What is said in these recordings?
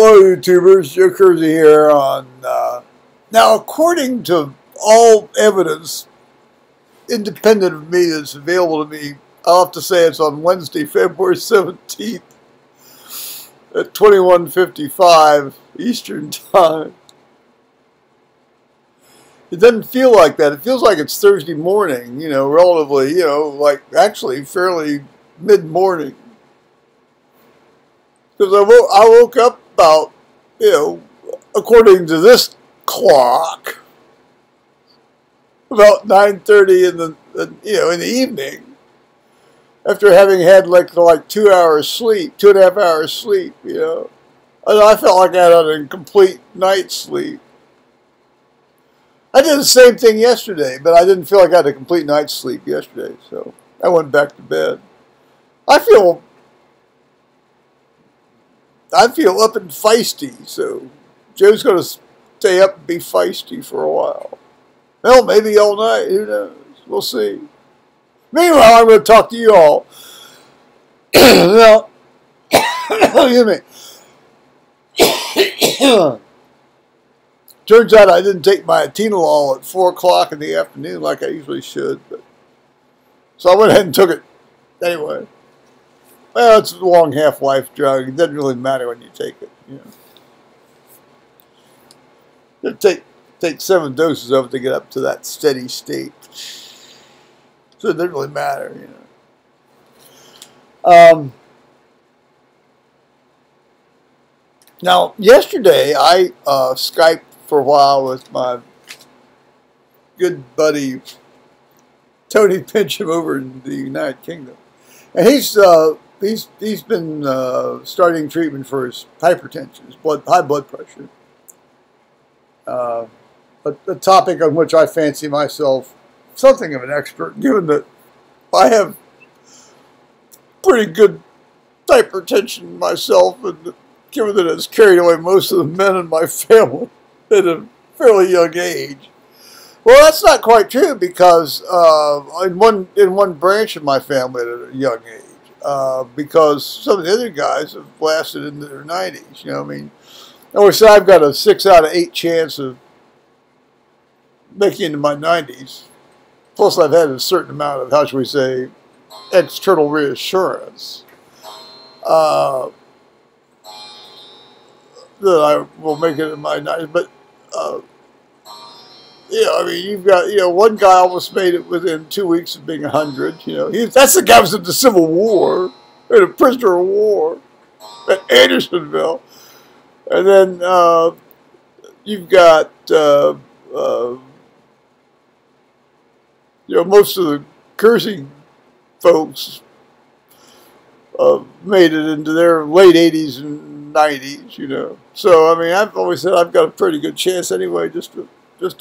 Hello, YouTubers. Joe Kersey here. Now, according to all evidence independent of me that's available to me, I'll have to say it's on Wednesday, February 17th at 21:55 Eastern Time. It doesn't feel like that. It feels like it's Thursday morning, relatively, like actually fairly mid-morning. Because I woke up about, according to this clock, about 9:30 in the evening, after having had like 2 hours sleep, 2.5 hours sleep, and I felt like I had an incomplete night's sleep. I did the same thing yesterday, but I didn't feel like I had a complete night's sleep yesterday, so I went back to bed. I feel up and feisty, so Joe's going to stay up and be feisty for a while. Well, maybe all night, who knows? We'll see. Meanwhile, I'm going to talk to you all. Now, excuse me. Turns out I didn't take my atenolol at 4 o'clock in the afternoon like I usually should, so I went ahead and took it anyway. Well, it's a long half-life drug. It doesn't really matter when you take it. You take 7 doses of it to get up to that steady state. So it doesn't really matter, Now, yesterday I Skyped for a while with my good buddy Tony Pincham over in the United Kingdom, and he's been starting treatment for his hypertension, his high blood pressure. But the topic on which I fancy myself something of an expert, given that I have pretty good hypertension myself, and given that it's carried away most of the men in my family at a fairly young age. Well, that's not quite true, because in one branch of my family at a young age, because some of the other guys have lasted into their 90s. I always say I've got a 6 out of 8 chance of making it into my 90s. Plus, I've had a certain amount of, how should we say, external reassurance that I will make it in my 90s. But you've got, one guy almost made it within 2 weeks of being 100. That's the guy who was in the Civil War, and a prisoner of war at Andersonville. And then you've got, most of the Kersey folks made it into their late 80s and 90s, So, I've always said I've got a pretty good chance anyway, just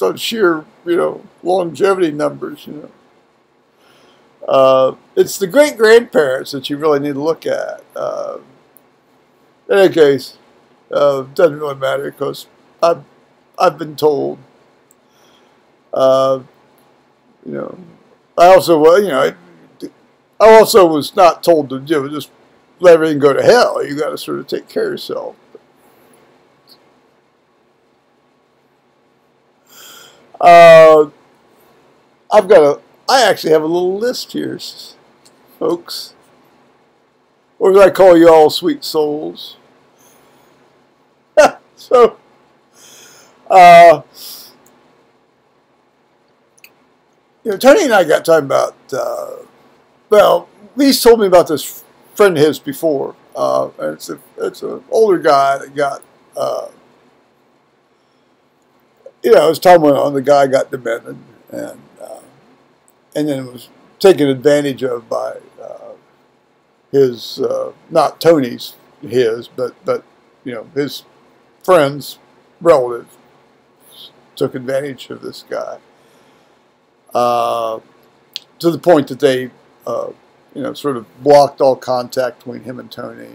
on sheer, longevity numbers, It's the great-grandparents that you really need to look at. In any case, it doesn't really matter, because I've been told, I also was not told to just let everything go to hell. You got to sort of take care of yourself. I actually have a little list here, folks. Or as I call you all, sweet souls. So, Tony and I got talking about, he's told me about this friend of his before. And it's an older guy that got, his time went on, the guy got demented, and then was taken advantage of by his, not Tony's, but his friends, relatives, took advantage of this guy. To the point that they, sort of blocked all contact between him and Tony,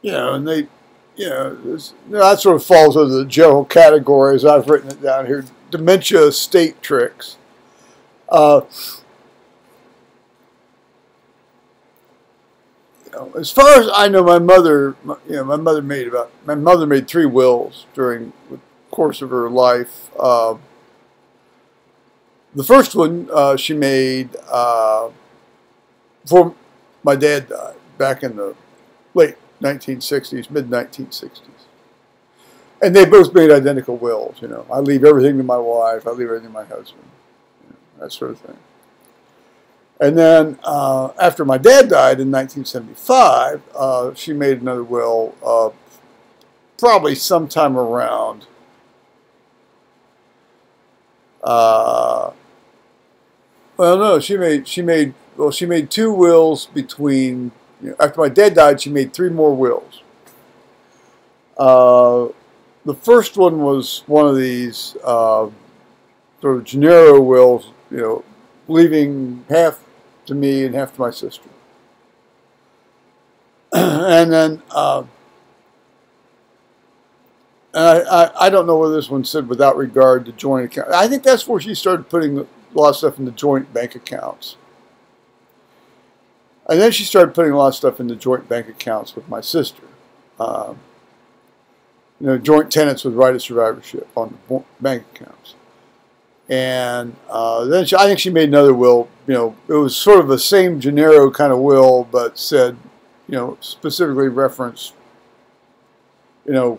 and they, that sort of falls under the general categories. I've written it down here: dementia state tricks. as far as I know, my mother made 3 wills during the course of her life. The first one she made before my dad died, back in the late 1960s, mid 1960s. And they both made identical wills. I leave everything to my wife, I leave everything to my husband, that sort of thing. And then after my dad died in 1975, she made another will, probably sometime around well, no, she made 2 wills between. After my dad died, she made 3 more wills. The first one was one of these sort of generic wills, leaving half to me and half to my sister. And then, I don't know whether this one said without regard to joint account. I think that's where she started putting a lot of stuff into joint bank accounts. And then she started putting a lot of stuff into joint bank accounts with my sister. Joint tenants with right of survivorship on the bank accounts. And then I think she made another will. It was sort of the same generic kind of will, but said, specifically referenced, that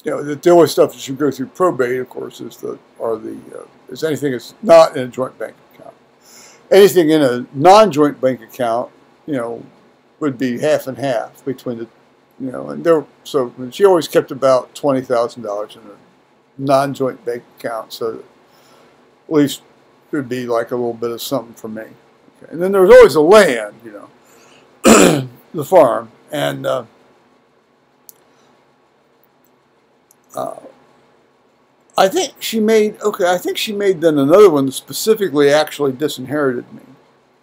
the only stuff that should go through probate, of course, is anything that's not in a joint bank account. Anything in a non-joint bank account, would be half and half between the, so she always kept about $20,000 in a non-joint bank account, so that at least it would be like a little bit of something for me. Okay. And then there was always the land, the farm, and I think she made then another one that specifically actually disinherited me.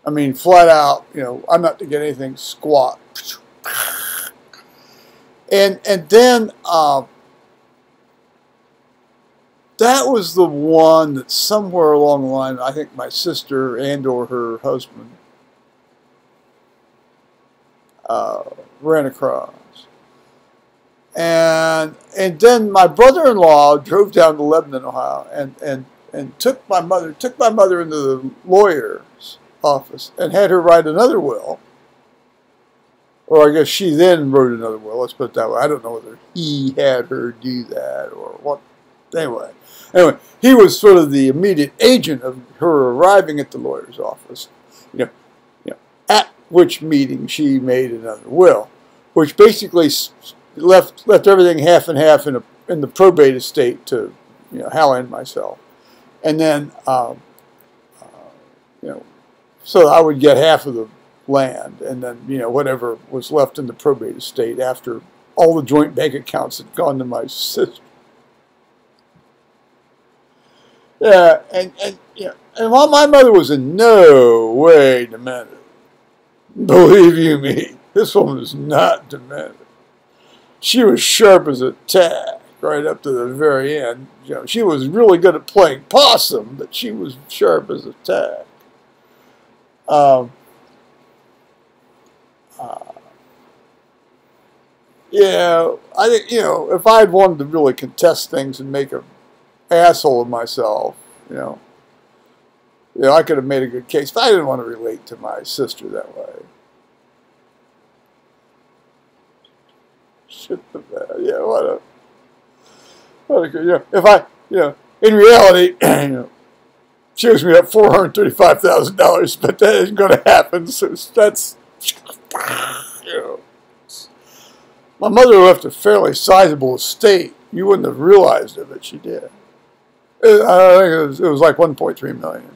I mean, flat out, I'm not to get anything squat. And then that was the one that somewhere along the line, I think my sister and or her husband ran across. And then my brother-in-law drove down to Lebanon, Ohio, and took my mother into the lawyer's office and had her write another will. Or I guess she then wrote another will. Let's put it that way. I don't know whether he had her do that or what. Anyway, he was sort of the immediate agent of her arriving at the lawyer's office. At which meeting she made another will, which basically left everything half and half in the probate estate to Hal and myself, and then so I would get half of the land, and then whatever was left in the probate estate after all the joint bank accounts had gone to my sister. Yeah, and while my mother was in no way demented, believe you me, this woman was not demented. She was sharp as a tack right up to the very end. She was really good at playing possum, but she was sharp as a tack. I think, if I had wanted to really contest things and make an asshole of myself, I could have made a good case, but I didn't want to relate to my sister that way. Shit the bed. Yeah, what a good, if I, in reality, she owes me up $435,000, but that isn't going to happen, so that's, my mother left a fairly sizable estate. You wouldn't have realized it, but she did. I think it was like $1.3 million.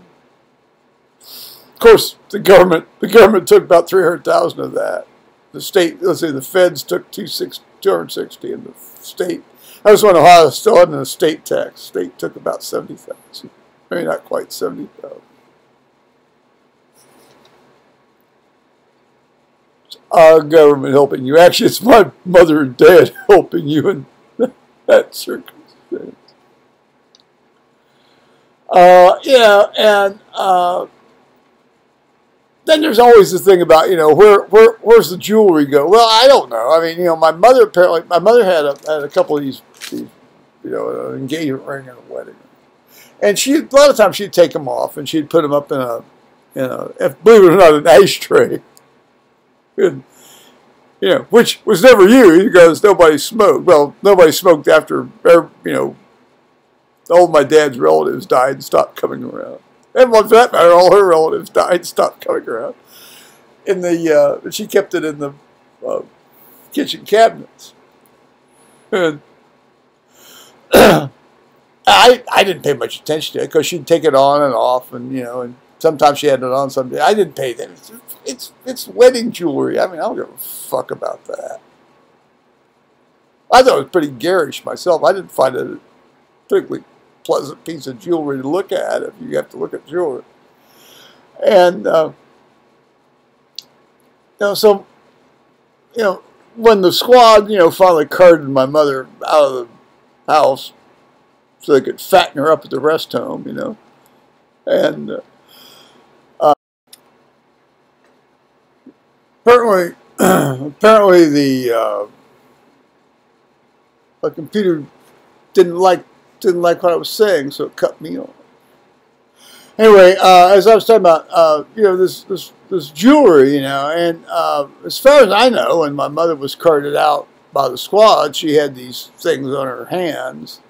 Of course, the government took about $300,000 of that. The state, let's say the feds took $260, and the state, I just want to know how it's still in the state tax. The state took about $70,000, maybe not quite $70,000. It's our government helping you. Actually, it's my mother and dad helping you in that circumstance. then there's always the thing about, where's the jewelry go? Well, I don't know. I mean, my mother had a couple of these an engagement ring and a wedding ring. And a lot of times she'd take them off and she'd put them up in a believe it or not, an ashtray. And, which was never used because nobody smoked. Well, nobody smoked after, all my dad's relatives died and stopped coming around. And for that matter, all her relatives died and stopped coming around. She kept it in the kitchen cabinets. And I didn't pay much attention to it because she'd take it on and off, and sometimes she had it on someday. I didn't pay that. It's wedding jewelry. I mean, I don't give a fuck about that. I thought it was pretty garish myself. I didn't find it a particularly pleasant piece of jewelry to look at if you have to look at jewelry. And, when the squad, finally carted my mother out of the house so they could fatten her up at the rest home, and apparently the computer didn't like what I was saying, so it cut me off. Anyway, as I was talking about, this jewelry, and as far as I know, when my mother was carted out by the squad, she had these things on her hands.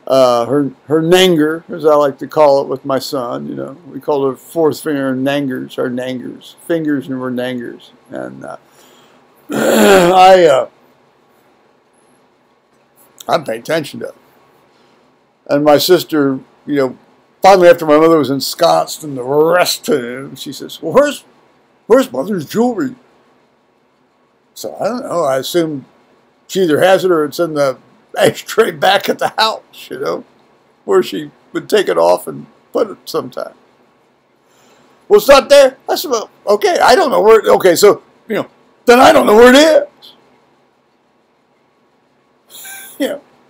Her nanger, as I like to call it with my son, we call her fourth finger nangers, our nangers, fingers and we're nangers. And I'm paying attention to it. And my sister, finally after my mother was ensconced in the rest room, she says, well, where's mother's jewelry? So I don't know, I assume she either has it or it's in the ashtray back at the house, where she would take it off and put it sometime. Well, it's not there. I said, well, okay, I don't know where okay, so, then I don't know where it is.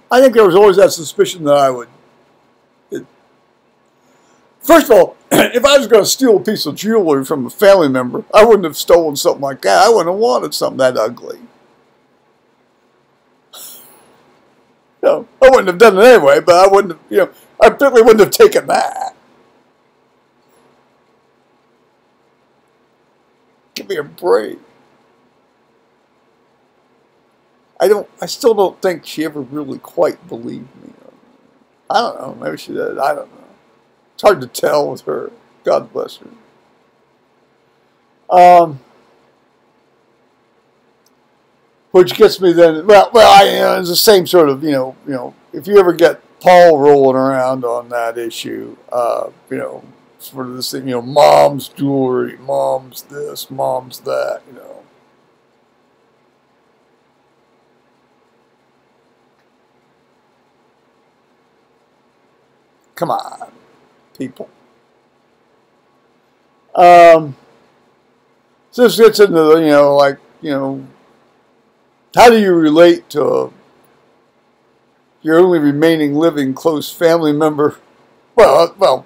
I think there was always that suspicion that I would. First of all, if I was going to steal a piece of jewelry from a family member, I wouldn't have stolen something like that. I wouldn't have wanted something that ugly. I wouldn't have done it anyway, but I wouldn't have, I certainly wouldn't have taken that. Give me a break. I still don't think she ever really quite believed me. I don't know, maybe she did, I don't know. It's hard to tell with her. God bless her. Which gets me then, it's the same sort of, if you ever get Paul rolling around on that issue, sort of this thing, mom's jewelry, mom's this, mom's that, Come on, people. So this gets into the, how do you relate to your only remaining living close family member? Of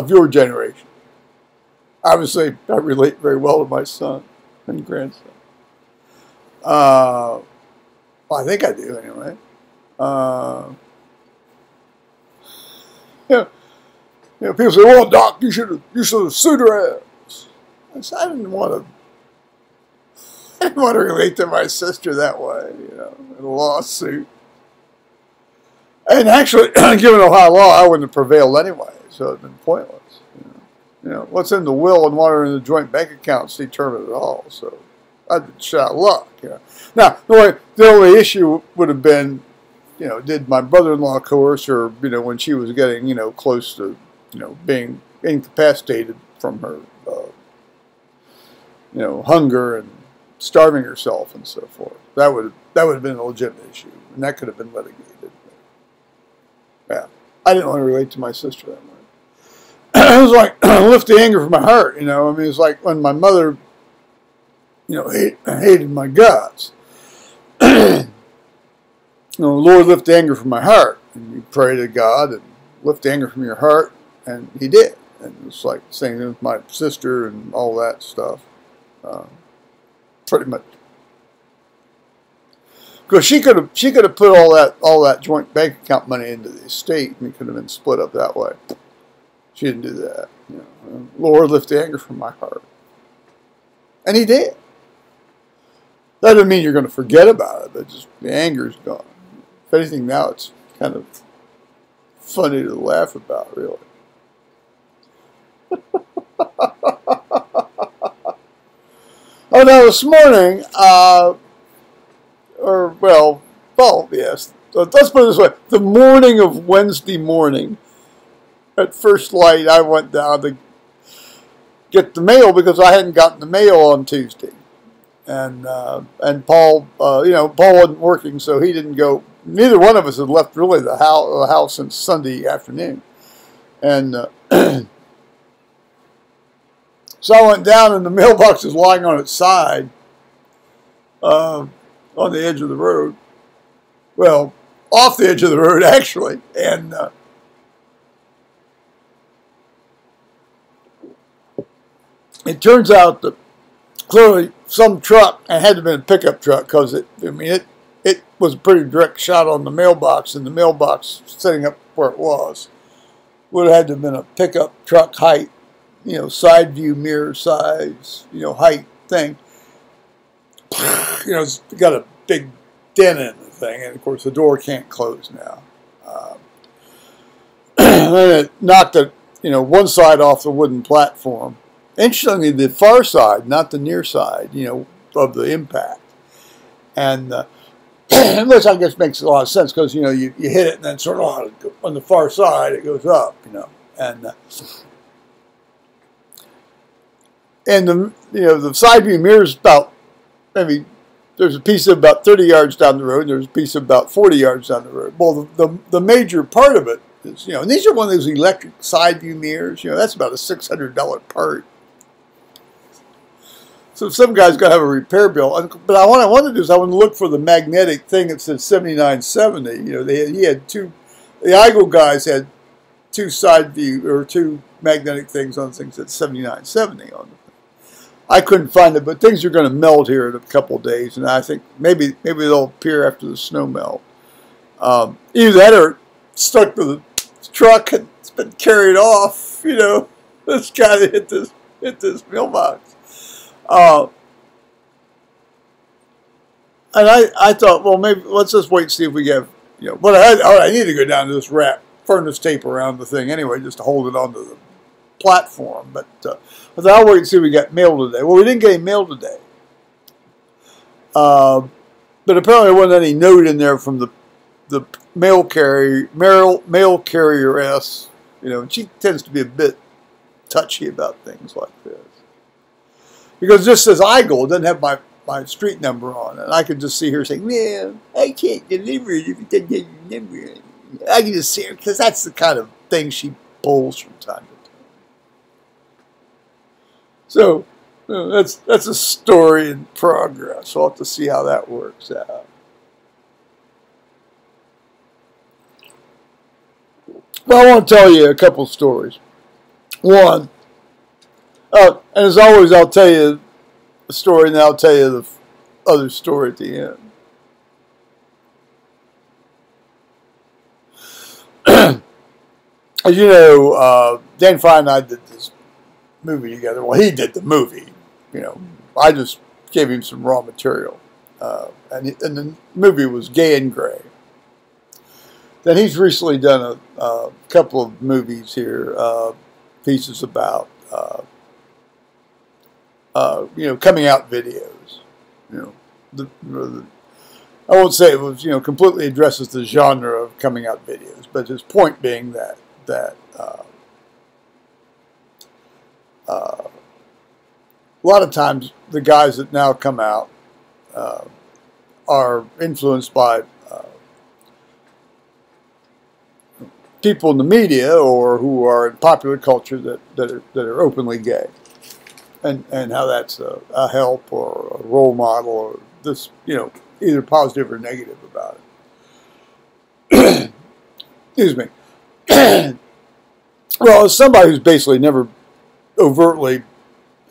your generation. Obviously, I relate very well to my son and grandson. I think I do anyway. People say, "Well, Doc, you should have sued her ass." I said, I didn't want to relate to my sister that way, in a lawsuit. And actually, given Ohio law, I wouldn't have prevailed anyway, so it'd been pointless. What's in the will and what are in the joint bank accounts determine it all. So I'd been shot of luck. Now, the only issue would have been, did my brother-in-law coerce her, when she was getting, close to, being incapacitated from her, hunger and starving herself and so forth. That would have been a legitimate issue, and that could have been litigated. Yeah, I didn't want to relate to my sister that way. It was like lift the anger from my heart. It's like when my mother, hated my guts. Lord, lift the anger from my heart. And you pray to God and lift the anger from your heart, and He did. And it's like saying with my sister and all that stuff. Pretty much. Because she could have put all that joint bank account money into the estate, and it could have been split up that way. She didn't do that. You know, Lord, lift the anger from my heart, and He did. That doesn't mean you're going to forget about it, but just the anger's gone. If anything, now it's kind of funny to laugh about, really. Oh, now this morning, yes. Let's put it this way. The morning of Wednesday morning, at first light, I went down to get the mail because I hadn't gotten the mail on Tuesday. And Paul, Paul wasn't working, so he didn't go. Neither one of us had left really the house since Sunday afternoon. And so I went down, and the mailbox is lying on its side on the edge of the road. Well, off the edge of the road, actually. And it turns out that clearly some truck, and it had to have been a pickup truck because it was a pretty direct shot on the mailbox, and the mailbox sitting up where it was would have had to have been a pickup truck height, side view mirror size, height thing. It's got a big dent in the thing, and of course the door can't close now. Then it knocked one side off the wooden platform. Interestingly, the far side, not the near side, of the impact. And which I guess makes a lot of sense because, you hit it and then sort of on the far side it goes up, And the side view mirror is about, maybe there's a piece of about 30 yards down the road, and there's a piece of about 40 yards down the road. Well, the major part of it is, and these are one of those electric side view mirrors, that's about a $600 part. So some guy's got to have a repair bill. But what I wanted to do is I want to look for the magnetic thing that said 7970. He had two, the Igel guys had two side view, or two magnetic things on things that 7970 on them. I couldn't find it, but things are going to melt here in a couple of days, and I think maybe they'll appear after the snow melt. Either that or stuck to the truck and it's been carried off. This guy that hit this mailbox. And I thought, well, maybe let's just wait and see if we get, but I need to go down to this wrap furnace tape around the thing anyway, just to hold it onto the platform. But I thought I'll wait and see if we got mail today. Well, we didn't get any mail today. But apparently there wasn't any note in there from the mail carrier-ess. And she tends to be a bit touchy about things like this. Because it just says Igel, it doesn't have my street number on it. And I could just see her saying, well, I can't deliver it if it doesn't have your number. I can just see her, because that's the kind of thing she pulls from time to time. So, that's a story in progress. We'll have to see how that works out. Well, I want to tell you a couple stories. One, and as always, I'll tell you a story, and then I'll tell you the other story at the end. As you know, Dan Fry and I did this movie together. Well, he did the movie. I just gave him some raw material. And the movie was Gay and Gray. Then he's recently done a couple of movies here, pieces about, coming out videos. I won't say it was, completely addresses the genre of coming out videos, but his point being that a lot of times the guys that now come out are influenced by people in the media or who are in popular culture that are openly gay, and how that's a help or a role model or this, either positive or negative about it. Excuse me. Well, as somebody who's basically never overtly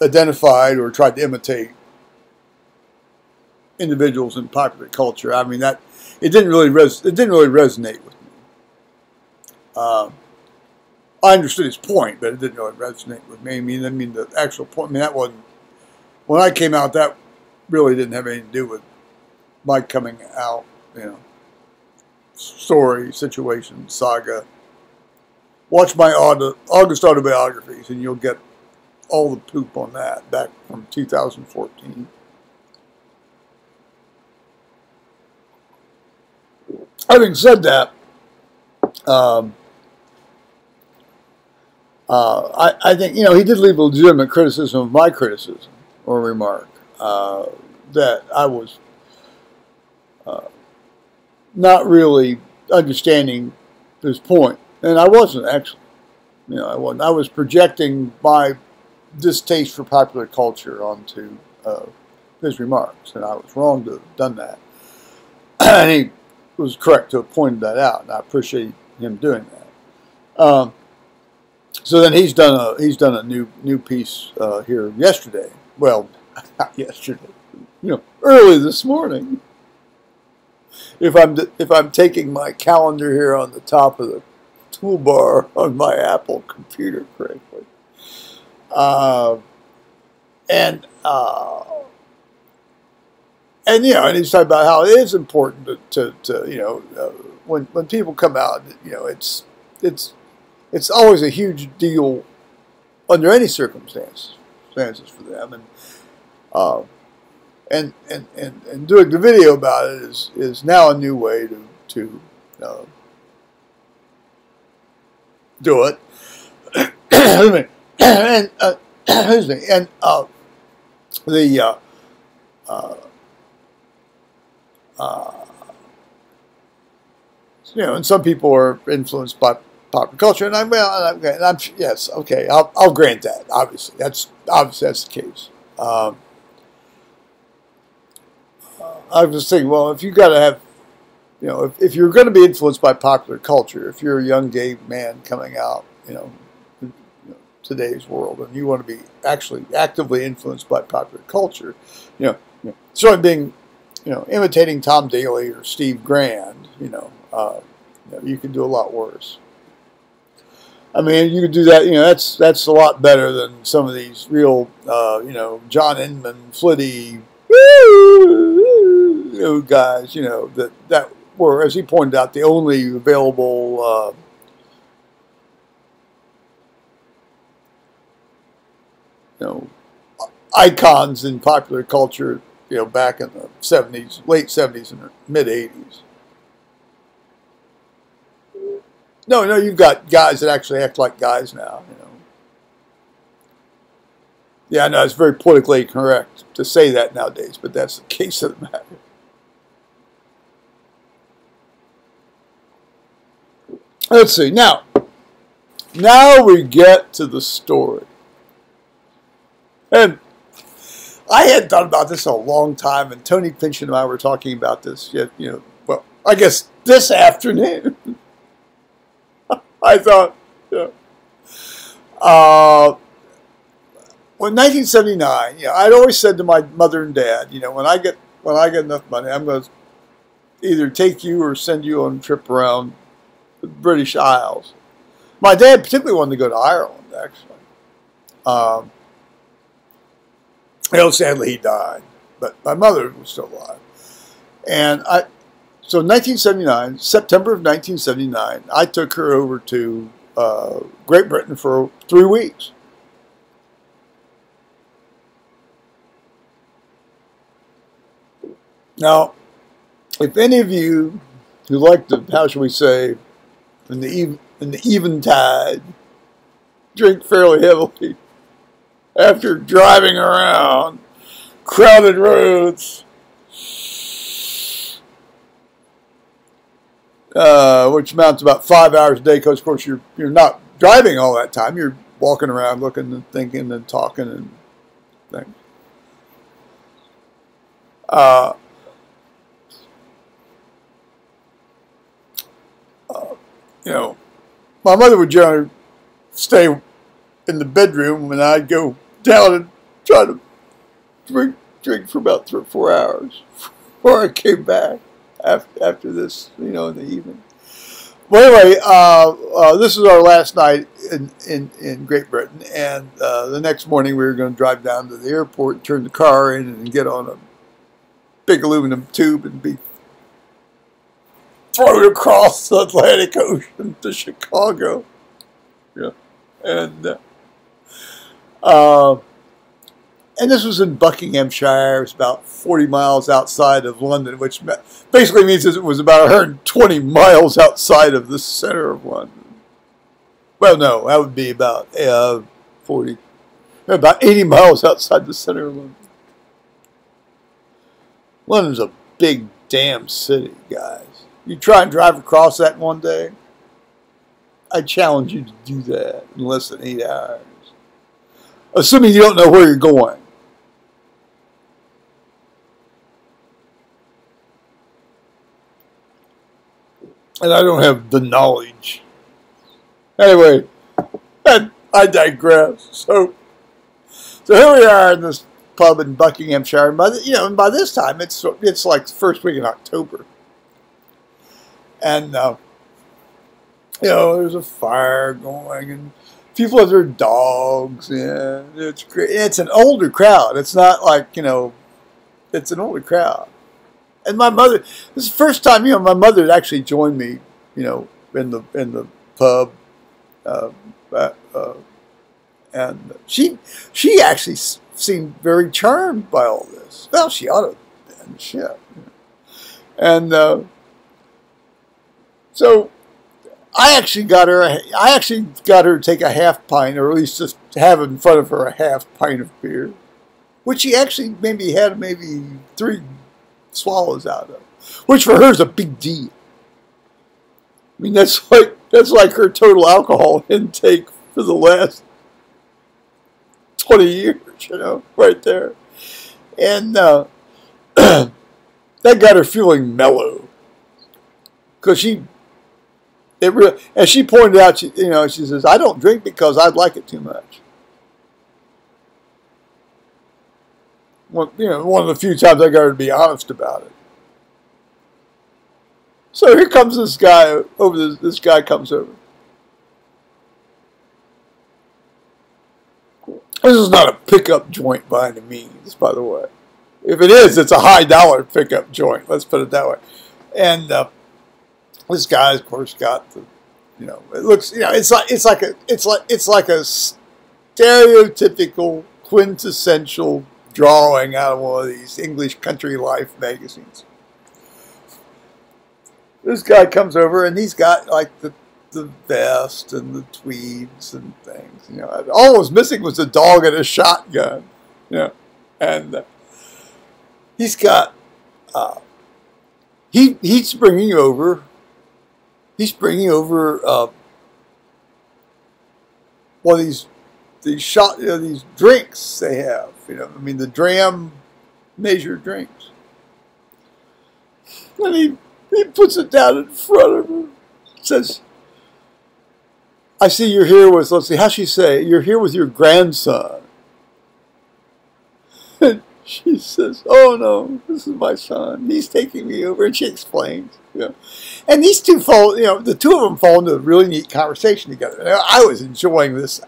identified or tried to imitate individuals in popular culture, I mean that it didn't really resonate with me. I understood his point, but it didn't really resonate with me. I mean the actual point. I mean that wasn't when I came out. That really didn't have anything to do with my coming out. Story, situation, saga. Watch my August autobiographies, and you'll get all the poop on that back from 2014. Having said that, I think, he did leave a legitimate criticism of my criticism or remark that I was not really understanding his point. And I wasn't, actually. I wasn't. I was projecting my distaste for popular culture onto his remarks, and I was wrong to have done that. And he was correct to have pointed that out, and I appreciate him doing that. So then he's done a new piece here yesterday. Well, not yesterday. Early this morning. If I'm taking my calendar here on the top of the toolbar on my Apple computer correctly, and and he's talking about how it is important to when people come out, it's always a huge deal under any circumstances for them, and doing the video about it is now a new way to do it. And excuse me, and and some people are influenced by popular culture, and I'll grant that. Obviously, that's the case. I was just thinking, well, if you got to have, if you're going to be influenced by popular culture, if you're a young gay man coming out, in today's world, and you want to be actually actively influenced by popular culture, sort of being, imitating Tom Daly or Steve Grand, you can do a lot worse. I mean, you could do that. That's a lot better than some of these real, John Inman, Flitty, guys, that were, as he pointed out, the only available icons in popular culture, back in the 70s, late 70s and mid 80s. No, you've got guys that actually act like guys now, Yeah, no, it's very politically correct to say that nowadays, but that's the case of the matter. Let's see. Now we get to the story. And I had thought about this a long time, and Tony Finch and I were talking about this, well, I guess this afternoon. I thought, when 1979, I'd always said to my mother and dad, when I get enough money, I'm going to either take you or send you on a trip around the British Isles. My dad particularly wanted to go to Ireland, actually. Sadly he died, but my mother was still alive. And so 1979, September of 1979, I took her over to Great Britain for 3 weeks. Now, if any of you who like to, how shall we say, in the eventide, drink fairly heavily after driving around crowded roads, which amounts to about 5 hours a day, because of course you're not driving all that time. You're walking around, looking and thinking and talking and things. My mother would generally stay in the bedroom, and I'd go down and try to drink for about 3 or 4 hours before I came back after this, in the evening. Well, anyway, this is our last night in Great Britain, and the next morning we were going to drive down to the airport, turn the car in, and get on a big aluminum tube and be thrown across the Atlantic Ocean to Chicago. Yeah, and this was in Buckinghamshire. It was about 40 miles outside of London, which basically means it was about 120 miles outside of the center of London. Well, no, that would be about 80 miles outside the center of London. London's a big damn city, guys. You try and drive across that one day, I challenge you to do that in less than 8 hours. Assuming you don't know where you're going. And I don't have the knowledge. Anyway, I digress. So here we are in this pub in Buckinghamshire. And by this time it's like the first week in October. And there's a fire going, and people have their dogs. Yeah, it's great. It's an older crowd. It's not like it's an older crowd. And my mother, this is the first time, my mother had actually joined me, in the pub, and she actually seemed very charmed by all this. Well, she ought to have been, shit. And so I actually got her to take a half pint, or at least just have in front of her a half pint of beer, which she actually had 3 swallows out of, which for her is a big deal. I mean, that's like her total alcohol intake for the last 20 years, right there. And that got her feeling mellow, because as she pointed out, she says, "I don't drink because I'd like it too much." One of the few times I got her to be honest about it. So here comes this guy over. This guy comes over. This is not a pickup joint by any means, by the way. If it is, it's a high dollar pickup joint. Let's put it that way. And this guy, of course, got the, it looks, it's like a stereotypical, quintessential drawing out of one of these English country life magazines. This guy comes over, and he's got like the vest and the tweeds and things. All was missing was a dog and a shotgun. And he's got he's bringing over one of these drinks they have. The dram measured drinks. And he puts it down in front of her. Says, "I see you're here with," let's see, how's she say? "You're here with your grandson." And she says, "Oh no, this is my son. He's taking me over." And she explains, And these two the two of them fall into a really neat conversation together. I was enjoying this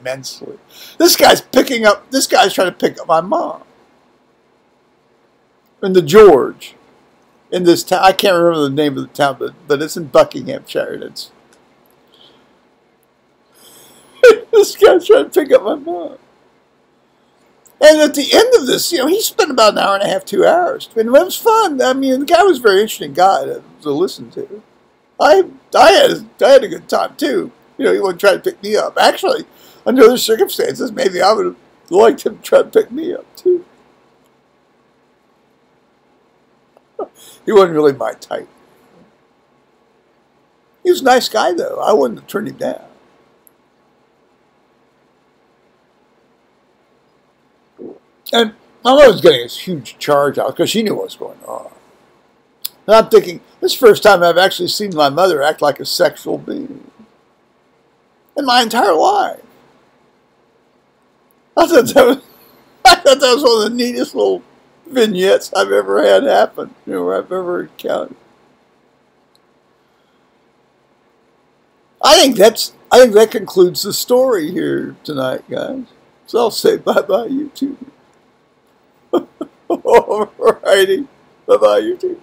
immensely. This guy's trying to pick up my mom. And the George. In this town, I can't remember the name of the town, but it's in Buckinghamshire. And it's this guy's trying to pick up my mom. And at the end of this, he spent about an hour and a half, 2 hours. And it was fun. I mean, the guy was a very interesting guy to listen to. I had a good time, too. He wasn't trying to pick me up. Actually, under other circumstances, maybe I would have liked him to try to pick me up, too. He wasn't really my type. He was a nice guy, though. I wouldn't have turned him down. And my mother was getting this huge charge out because she knew what was going on. And I'm thinking, this is the first time I've actually seen my mother act like a sexual being. in my entire life. I thought that was one of the neatest little vignettes I've ever had happen, or I've ever encountered. I think that concludes the story here tonight, guys. So I'll say bye-bye, YouTube. Alrighty. Bye-bye, YouTube.